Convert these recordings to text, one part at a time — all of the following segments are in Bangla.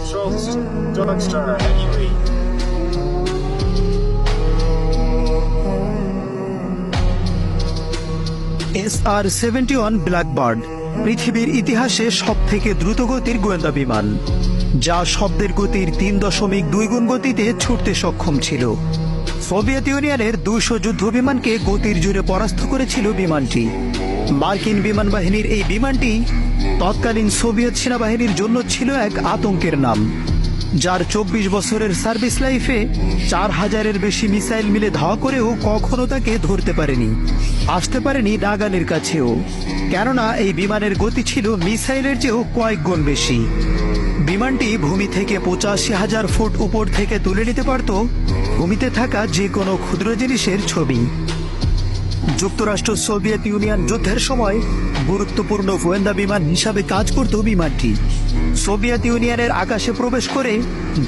Control, this is Dark Star Heavyweight. SR-71 blackbird পৃথিবীর ইতিহাসে সবথেকে দ্রুতগতির গোয়েন্দা বিমান, যা শব্দের গতির 3.2 গুণ গতিতে ছুটতে সক্ষম ছিল। সোভিয়েত ইউনিয়নের 200 যুদ্ধ বিমানকে গতির জোরে পরাস্ত করেছিল বিমানটি। মার্কিন বিমান বাহিনীর এই বিমানটি তৎকালীন সোভিয়েত সেনাবাহিনীর জন্য ছিল এক আতঙ্কের নাম, যার 24 বছরের সার্ভিস লাইফে 4000-এর বেশি মিসাইল মিলে ধাওয়া করেও কখনো তাকে ধরতে পারেনি, আসতে পারেনি নাগালের কাছেও। কেননা এই বিমানের গতি ছিল মিসাইলের চেয়েও কয়েক গুণ বেশি। বিমানটি ভূমি থেকে 85,000 ফুট উপর থেকে তুলে নিতে পারত ভূমিতে থাকা যে কোনো ক্ষুদ্র জিনিসের ছবি। যুক্তরাষ্ট্র সোভিয়েত ইউনিয়ন যুদ্ধের সময় গুরুত্বপূর্ণ গোয়েন্দা বিমান হিসাবে কাজ করত বিমানটি। সোভিয়েত ইউনিয়নের আকাশে প্রবেশ করে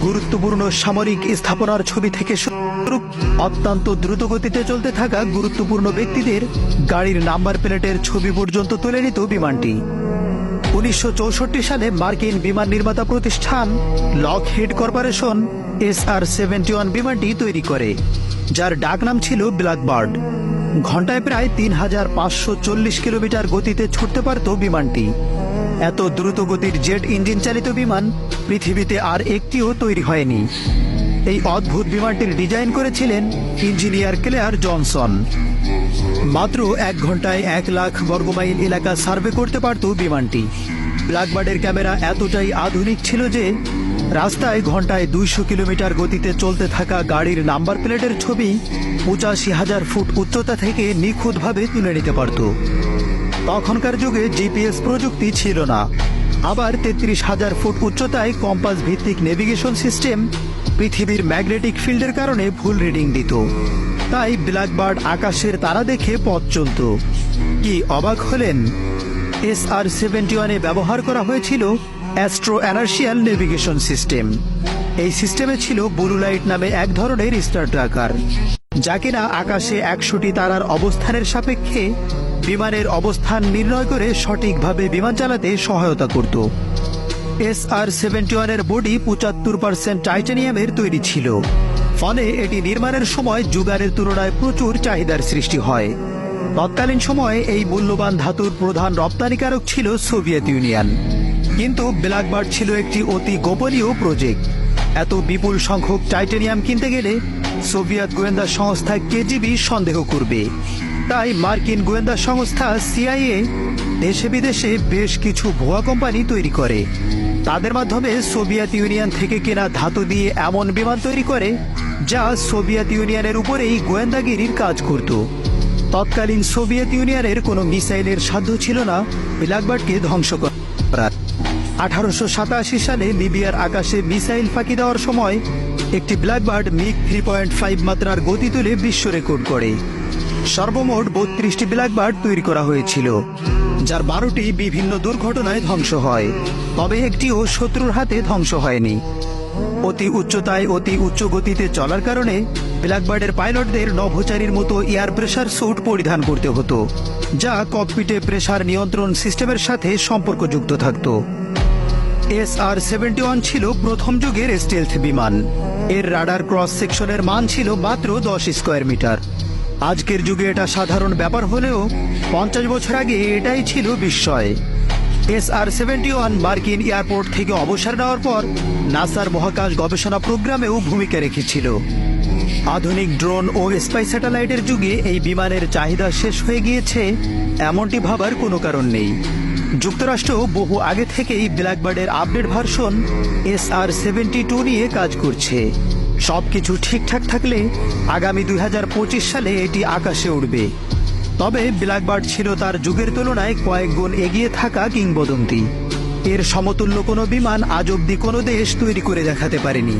গুরুত্বপূর্ণ সামরিক স্থাপনার ছবি থেকে অত্যন্ত দ্রুত গতিতে চলতে থাকা গুরুত্বপূর্ণ ব্যক্তিদের গাড়ির নাম্বার প্লেটের ছবি পর্যন্ত তুলে নিত বিমানটি। 1964 সালে মার্কিন বিমান নির্মাতা প্রতিষ্ঠান লকহিড কর্পোরেশন SR-71 বিমানটি তৈরি করে, যার ডাকনাম ছিল ব্ল্যাকবার্ড। ঘন্টায় প্রায় 3540 কিলোমিটার গতিতে ছুটতে পারত বিমানটি। এত দ্রুত গতির জেট ইঞ্জিন চালিত বিমান পৃথিবীতে আর একটিও তৈরি হয়নি। এই অদ্ভুত বিমানটির ডিজাইন করেছিলেন ইঞ্জিনিয়ার ক্লেয়ার জনসন। মাত্র 1 ঘন্টায় 1 লাখ বর্গমাইল এলাকা সার্ভে করতে পারত বিমানটি। ব্ল্যাকবার্ডের ক্যামেরা এতটাই আধুনিক ছিল যে রাস্তায় ঘন্টায় 200 কিলোমিটার গতিতে চলতে থাকা গাড়ির নাম্বার প্লেটের ছবি 85,000 ফুট উচ্চতা থেকে নিখুঁতভাবে তুলে নিতে পারত। তখনকার যুগে জিপিএস প্রযুক্তি ছিল না, আবার 33,000 ফুট উচ্চতায় কম্পাস ভিত্তিক নেভিগেশন সিস্টেম পৃথিবীর ম্যাগনেটিক ফিল্ডের কারণে ভুল রিডিং দিত। তাই ব্ল্যাকবার্ড আকাশের তারা দেখে পথ চলত। কি অবাক হলেন? SR-71 ব্যবহার করা হয়েছিল অ্যাস্ট্রো এনার্শিয়াল নেভিগেশন সিস্টেম। এই সিস্টেমে ছিল ব্লু লাইট নামে এক ধরনের স্টার ট্র্যাকার, যা কিনা আকাশে 100টি তারার অবস্থানের সাপেক্ষে বিমানের অবস্থান নির্ণয় করে সঠিকভাবে বিমান চালাতে সহায়তা করত। SR-71 এর বডি 75% টাইটানিয়ামের তৈরি ছিল, ফলে এটি নির্মাণের সময় যুগারের তুলনায় প্রচুর চাহিদার সৃষ্টি হয়। তৎকালীন সময়ে এই মূল্যবান ধাতুর প্রধান রপ্তানিকারক ছিল সোভিয়েত ইউনিয়ন। কিন্তু ব্ল্যাকবার্ড ছিল একটি অতি গোপনীয় প্রজেক্ট। এত বিপুল সংখ্যক টাইটানিয়াম কিনতে গেলে সোভিয়েত গোয়েন্দা সংস্থা কেজিবি সন্দেহ করবে। তাই মার্কিন গোয়েন্দা সংস্থা সিআইএ দেশে বিদেশে বেশ কিছু ভুয়া কোম্পানি তৈরি করে। তাদের মাধ্যমে সোভিয়েত ইউনিয়ন থেকে কেনা ধাতু দিয়ে এমন বিমান তৈরি করে যা সোভিয়েত ইউনিয়নের উপরেই গোয়েন্দাগিরির কাজ করত। তৎকালীন সোভিয়েত ইউনিয়নের কোনো মিসাইলের সাধ্য ছিল না ব্ল্যাকবার্ডকে ধ্বংস করার। 1887 সালে লিবিয়ার আকাশে মিসাইল ফাঁকি দেওয়ার সময় একটি ব্ল্যাকবার্ড মিগ 3.5 মাত্রার গতি তুলে বিশ্ব রেকর্ড করে। সর্বমোট 32টি ব্ল্যাকবার্ড তৈরি করা হয়েছিল, যার 12টি বিভিন্ন দুর্ঘটনায় ধ্বংস হয়, তবে একটিও শত্রুর হাতে ধ্বংস হয়নি। অতি উচ্চতায় অতি উচ্চ গতিতে চলার কারণে ব্ল্যাকবার্ডের পাইলটদের নভোচারীর মতো এয়ার প্রেসার স্যুট পরিধান করতে হতো, যা ককপিটে প্রেসার নিয়ন্ত্রণ সিস্টেমের সাথে সম্পর্কযুক্ত থাকত। SR-71 ছিল প্রথম যুগের স্টেলথ বিমান। এর রাডার ক্রস সেকশনের মান ছিল মাত্র 10 স্কয়ার মিটার। আজকের যুগে এটা সাধারণ ব্যাপার হলেও 50 বছর আগে এটাই ছিল বিস্ময়। SR-71 মার্কিন এয়ারপোর্ট থেকে অবসর নেওয়ার পর নাসার মহাকাশ গবেষণা প্রোগ্রামেও ভূমিকা রেখেছিল। আধুনিক ড্রোন ও স্পাই স্যাটেলাইটের যুগে এই বিমানের চাহিদা শেষ হয়ে গিয়েছে এমনটি ভাবার কোনো কারণ নেই। যুক্তরাষ্ট্র বহু আগে থেকেই ব্ল্যাকবার্ডের আপডেট ভার্সন SR-72 নিয়ে কাজ করছে। সবকিছু ঠিকঠাক থাকলে আগামী 2025 সালে এটি আকাশে উড়বে। তবে ব্ল্যাকবার্ড ছিল তার যুগের তুলনায় কয়েক গুণ এগিয়ে থাকা কিংবদন্তি। এর সমতুল্য কোনো বিমান আজ অব্দি কোনো দেশ তৈরি করে দেখাতে পারেনি।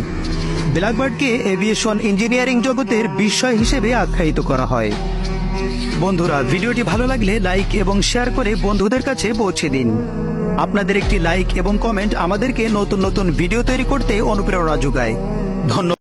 ব্ল্যাকবার্ডকে এভিয়েশন ইঞ্জিনিয়ারিং জগতের বিস্ময় হিসেবে আখ্যায়িত করা হয়। বন্ধুরা, ভিডিওটি ভালো লাগলে লাইক এবং শেয়ার করে বন্ধুদের কাছে পৌঁছে দিন। আপনাদের একটি লাইক এবং কমেন্ট আমাদেরকে নতুন নতুন ভিডিও তৈরি করতে অনুপ্রেরণা যোগায়। ধন্যবাদ।